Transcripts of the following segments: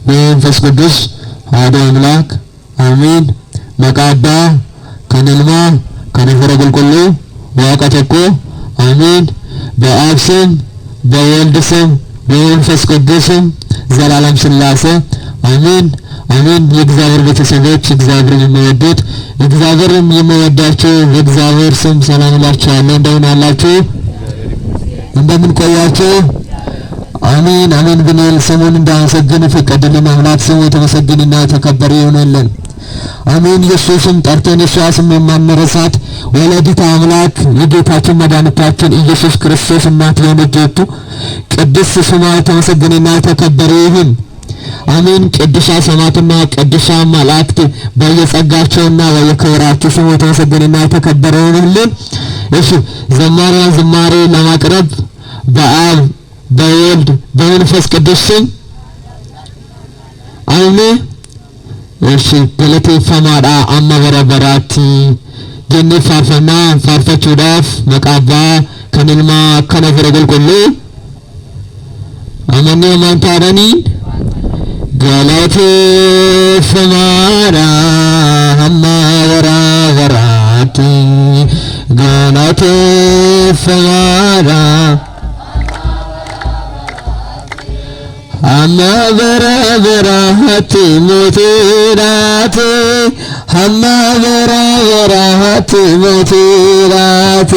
በመንፈስ ቅዱስ አሐዱ አምላክ አሜን። መቃባ ከነልማ ከነፈረ ቁልቁሉ ወቀተኮ አሜን። በአብ ስም በወልድ ስም በመንፈስ ቅዱስ ስም ዘላለም ሥላሴ አሜን አሜን። የእግዚአብሔር ቤተሰቦች እግዚአብሔርን የሚወዱት እግዚአብሔርን የሚወዳቸው የእግዚአብሔር ስም ሰላም ይላችኋለሁ። እንደምን አላችሁ? እንደምን ቆያችሁ? አሜን አሜን ብለን ስሙን እንዳመሰግን ፈቀደልን አምላክ ስሙ የተመሰገነና የተከበረ ይሁንልን። አሜን። ኢየሱስም ጠርተን የሷ ስም የማንረሳት ወላዲተ አምላክ የጌታችን መድኃኒታችን ኢየሱስ ክርስቶስ እናት የሆነችው ቅድስት ስሟ የተመሰገነና የተከበረ ይሁን። አሜን። ቅዱሳን ሰማዕታትና ቅዱሳን መላእክት በየጸጋቸውና በየክብራቸው ስሙ የተመሰገነና የተከበረ ይሁንልን። እሺ ዝማሬ ለማቅረብ በአብ በወልድ በመንፈስ ቅዱስ ስም አሜን። እሺ ገለቴ ፈማዳ አማበረበራት ጀኔ ፋርፈና ፋርፈቹ ዳፍ መቃባ ከነልማ ከነፈረ ቁልቁሉ አመኔ ማንታረኒ ገለቴ ፈማዳ አማበረበራት ገለቴ ፈማዳ አማበረበራት ሞቴራት አማበረበራት ሞቴራት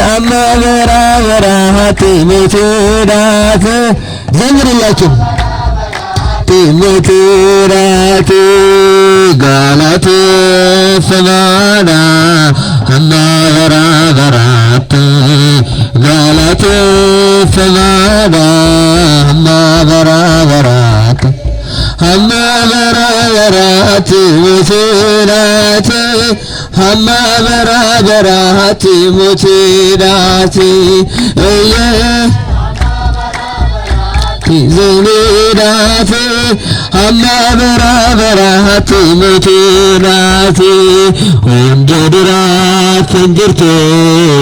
አማበረበራት ሞቴራት ዘምሩላችሁ ሞቴራት ጋላቴ ፈማዳ አማበረበራት ጋላቴ ፈማዳ አማበረበራት አማበረበራት ሞቴራት አማበረበራት ሞቴራት ዘኔራት አማበረበራት ሞቴራት ወንደድራት እንጅርቶ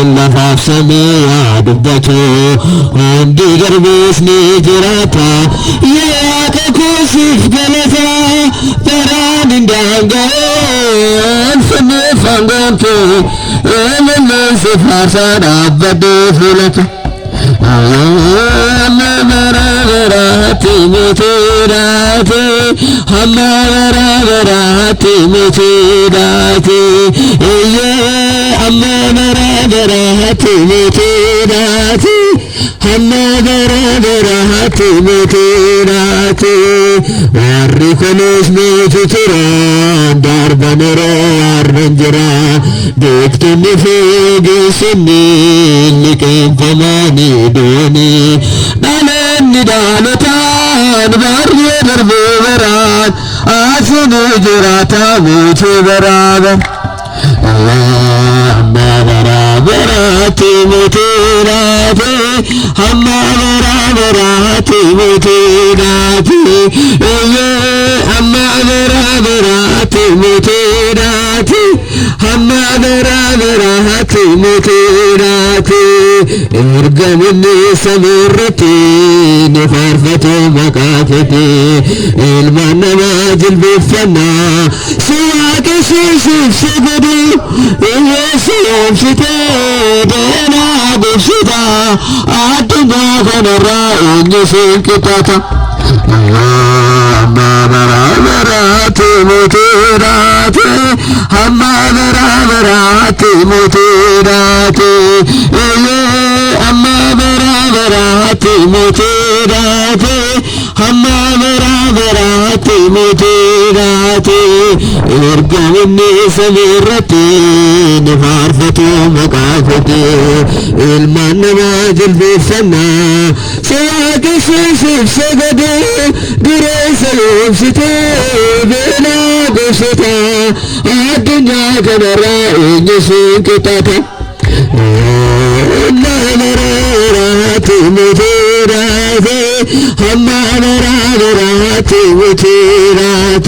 ለፋፍሰሜ አድበቶ ወንድ ገርቤስ ኔጅራታ የያቀኩሲፍ ገለታ በራን እንዳንገን ፍንፋንጎንቶ እምንስፋሳን አበዶ ፍለቱ አማበረበራት ሞቴራት አማበረበራት ሞቴራት አማበረበራት ሞቴራት አማበረበራት ሞቴራት ዋሪኮኖስ ሞቱቱራ ዳርባነረ አርበንጀራ ዶክተኒ ፌጌስኒ ሊቀንፈማኒ ዶኒ ዳለኒ ዳሎታን ባርየ ደርቦ በራን አስኑ ጅራታ ሞቱ በራበ አማበረበራት ሞቴራት አማበረበራት ሞቴራት አማበረበራት ሞቴራት አማበረበራት ሞቴራት እርገምኒ ሰምርቴ ነፋርፈቶ መቃፈቴ ኢልማነማ ጅልቤፈና ሲዋቀሽሽ ስገዱ ኢየሱስ ሲቴ ደና ጉሽታ አድማ ከነራ እኝስን ቅጣታ አማበረበራት ሞቴራት አማበረበራት ሞቴራት አማበረበራት ሞቴራት አማበረበራት ሞቴራት እርገምኒ ሰምረቴ ነፋርፈቶ መቃፈቴ ኢልማነማ ጅልቤፈና ሲዋቀሽሽ ሰገዱ ድረሰብስቴ ብላ ጎሽታ አድኛ ከነራ እኝስን ቅጣታ አማበረበራት ሞቴራት አማበረበራት ሞቴራት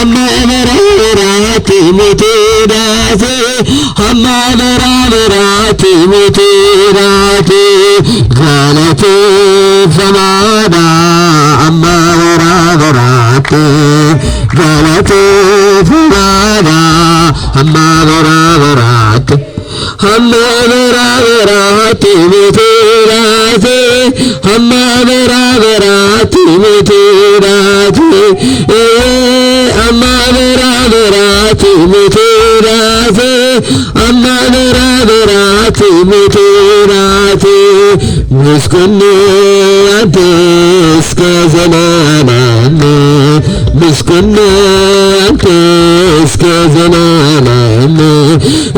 አማበረበራት ሞቴራት አማበረበራት ሞቴራት ጋላቴ ፈማ amma barabarati mutirati amma barabarati mutirati amma barabarati mutirati amma barabarati mutirati ምስጉን አንተ እስከ ዘላለም ምስጉን አንተ እስከ ዘላለም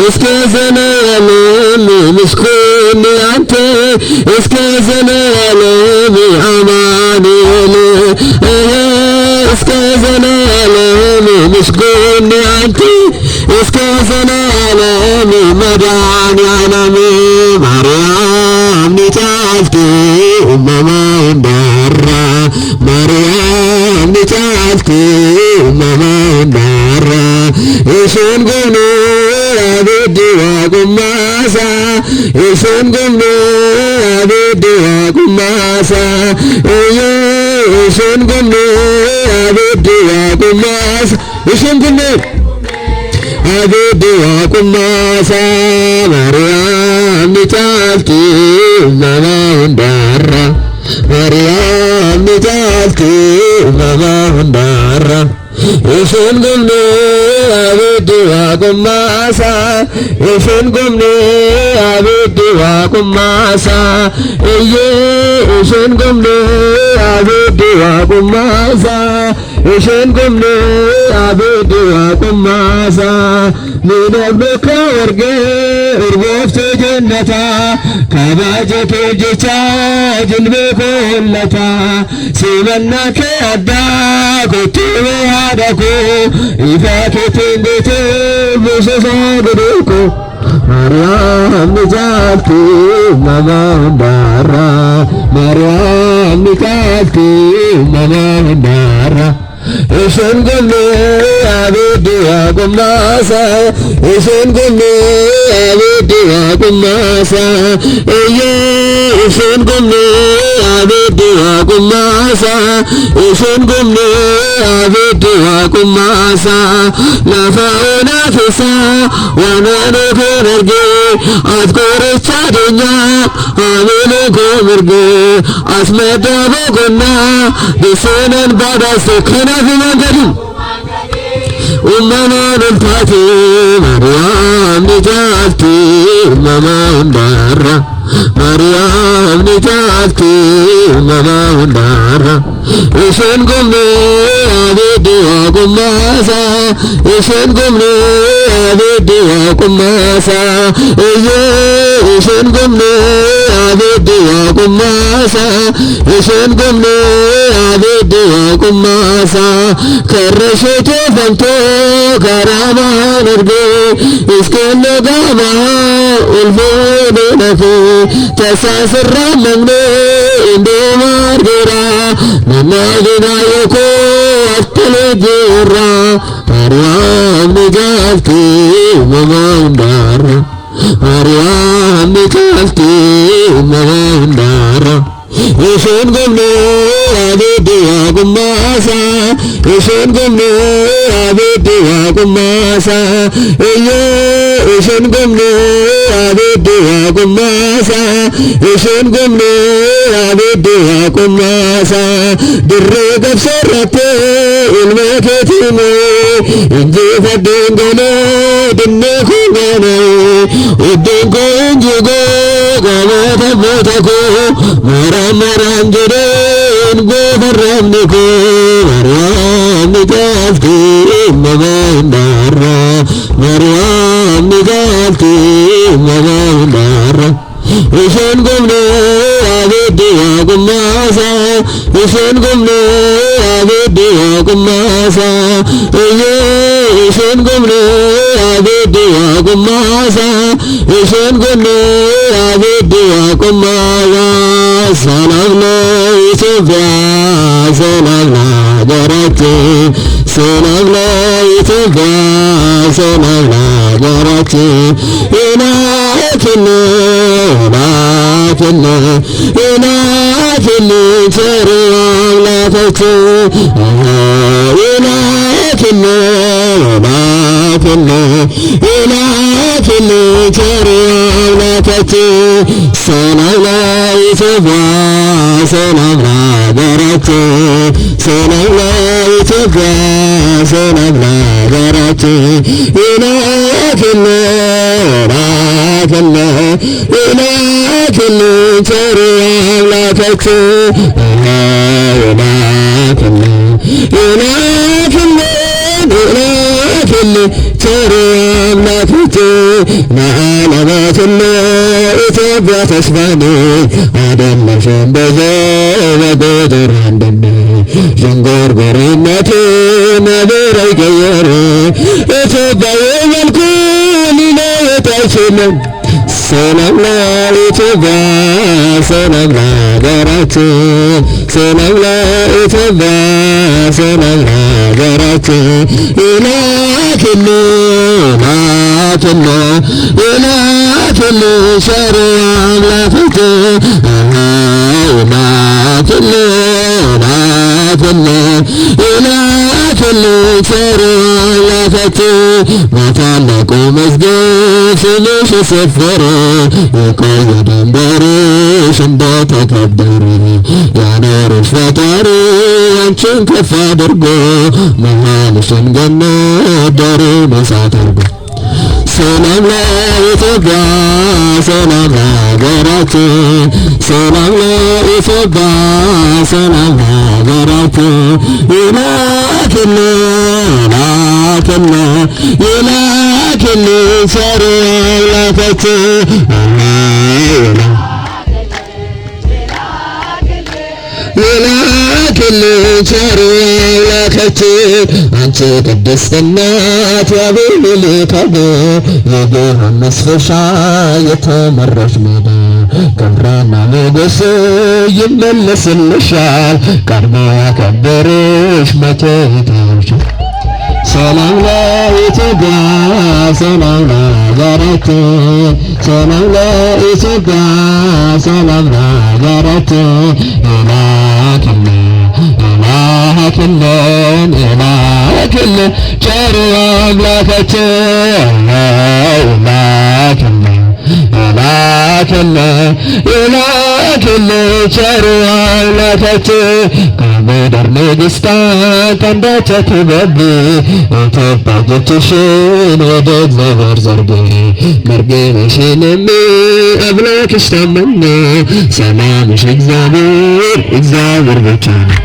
እስከ ዘላለም ምስጉን አንተ እስከ ዘላለም አማኑኤል እስከ ዘላለም ምስጉን አንተ እስከ ዘላለም መድኃኒዓለም ማርያም ንጻፍቲ እመማ እንዳራ ማርያም ንጻፍቲ እመማ እንዳራ እሱን ጉኑ አብድ ዋቁማሳ እሱን ጉኑ አብድ ዋቁማሳ እሱን ጉኑ አብድ ዋቁማሳ እሱን ጉኑ አብድ ዋቁማሳ ማርያም ንጻፍቲ እመማ እንዳራ ማርያም ንጻፍቲ እመማ እንዳራ እሱን ጉኑ አብድ ዋቁማሳ እሱን ጉኑ አብድ ዋቁማሳ እሱን ጉኑ አብድ ዋቁማሳ እሱን ጉኑ አብድ ዋቁማሳ ሚነብከ ወርገ እርቦፍቱ ጀነታ ካባጀቱ ጅቻ ጅንበኮለታ ሲመናከ አዳ ኮቴ ያዳኮ ይፋኬቴን ቤት ሙሰሳ ገደኮ ማርያም ንጻፍቲ እመማ እንዳራ ማርያም ንጻፍቲ እመማ እንዳራ እሱን ጉኑ አብድ ዋቁማሳ እሱን ጉኑ አብድ ዋቁማሳ እሱን ጉኑ አብድ ዋቁማሳ እሱን ጉኑ አብድ ዋቁማሳ ላፋውና ፍሳ ዋናኑ ኮመርጌ አትኮርቻ ደኛ አሜኑ ኮመርጌ አስመዳቦ ጎና ብስነን ባዳስ ከናፊ መንገዱ እመማ ንልታቲ ማርያም ንጻፍቲ እመማ እንዳራ ማርያም ንጻፍቲ እመማ እንዳራ እሱን ጉኑ አብድ ዋቁማሳ እሱን ጉኑ አብድ ዋቁማሳ እሱን ጉኑ አብድ ዋቁማሳ እሱን ጉኑ አብድ ዋቁማሳ ከረሽቴ ፈንቶ ከራማን እርጌ እስከነ ጋማ ኡልፎደነፌ ተሳስራ መምኔ እንደ ማርጌራ ነናግናየኮ አትለጅራ ማርያም ንጻፍቲ እመማ እንዳራ ማርያም ንጻፍቲ እመማ እንዳራ እሱን ጉኑ አብድ ዋቁማሳ እሱን ጉኑ አብድ ዋቁማሳ እሱን ጉኑ አብድ ዋቁማሳ እሱን ጉኑ አብድ ዋቁማሳ ድሬ ገብሰረቴ ilmekeetime injifadheen galee dinneekuu galee iddoon koo injigoo galata moota koo maraan jedheen goofarraamni koo maryaamni gaaltii namaa hundaarra maryaamni gaaltii namaa hundaarra isheen gomnee abiddi waaqummaasa isheen gomnee abiddi waaqummaasa isheen gomnee abiddi waaqummaasa isheen gomnee abiddi waaqummaasa salaamna Itoophiyaa salaamna garaatti salaamna Itoophiyaa salaamna garaatti ilaafinne ilaafinne ቸሪያም ላፈች ilaafinne ቸር አምላካችን ሰላም ለኢትዮጵያ ሰላም ለሀገራችን ሰላም ለኢትዮጵያ ሰላም ለሀገራችን ይላክልን ቸር አምላካችን ይላክልን ቸር አምላካችን ለዓለማችን ኢትዮጵያ ተስፋ ነች አይደለሽም በዘመን አንድነት ዥንጉርጉርነቱ ነገር አይቀየር ኢትዮጵያዊ መልኩን ሊለውጥ አይችልም። ሰላም ለኢትዮጵያ ሰላም ለሀገራችን ሰላም ለኢትዮጵያ ሰላም ለሀገራችን ይላክልን ቸር አምላካችን ይላክልን ቸር አምላካችን በታላቁ መዝገብ ስምሽ የሰፈረ የቆየ ድንበርሽ እንደተከበረ ያኖርሽ ፈጣሪ አንቺን ከፍ አድርጎ መሃልሽን ገነት ዳር እሳት አድርጎ ሰላም ለኢትዮጵያ ሰላም ለሀገራችን ሰላም ለኢትዮጵያ ሰላም ለሀገራችን ይላክልን ቸር አምላካችን ይላክልን ቸር አምላካችን አንቺ ቅድስት እናት የአቤሜሌክ አገር የብርሃን መስፈሻ የተመራሽ ሜዳ ክብርና ሞገስ ይመለስልሻል ቀድሞ ያከበረሽ መቼ ይተውሻል። ሰላም ለኢትዮጵያ ሰላም ለሀገራችን ሰላም ለኢትዮጵያ ሰላም ለሀገራችን ይላክልን ቸር አምላካችን ይላክልን ቸር አምላካችን ከምድር ነገሥታት አንዳች አትበቢ ኢትዮጵያ እጆችሽን ወደ እግዚአብሔር ዘርጊ መርገምሽንም አምላክሽ ታመነ ሰላምሽ እግዚአብሔር ብቻ ነው።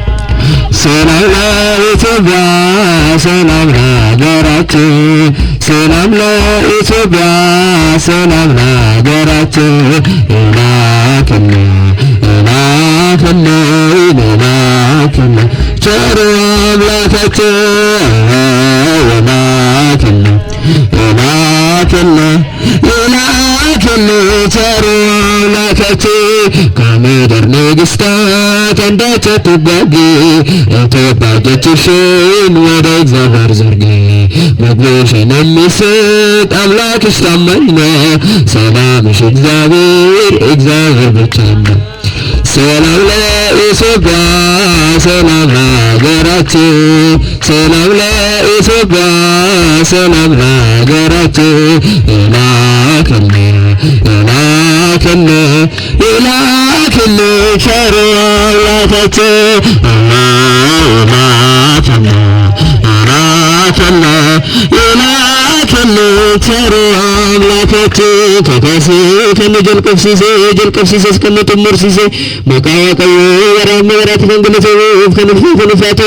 ሰላም ለኢትዮጵያ ሰላም ለሀገራችን ሰላም ለኢትዮጵያ ሰላም ለሀገራችን ይላክልን ቸር አምላካችን ይላክልን ቸር አምላካችን ከምድር ነገሥታት አንዳች አትበጊ ኢትዮጵያ እጆችሽን ወደ እግዚአብሔር ዘርጊ ምግብሽን የሚሰጥ አምላክሽ ታማኝ ነው ሰላምሽ እግዚአብሔር ብቻ ነው። ሰላም ለኢትዮጵያ ሰላም ለሀገራችን ሰላም ለኢትዮጵያ ሰላም ለሀገራችን ይላክልን ቸር አምላካችን ይላክልን ቸር አምላካችን ከካሴ ከነጀልቀብሲሴ ጀልቀብሲሴ እስከነጥሙር ሲሴ መቃቀዩ ወራም ወራት ከንግለቶ ከንፍቶ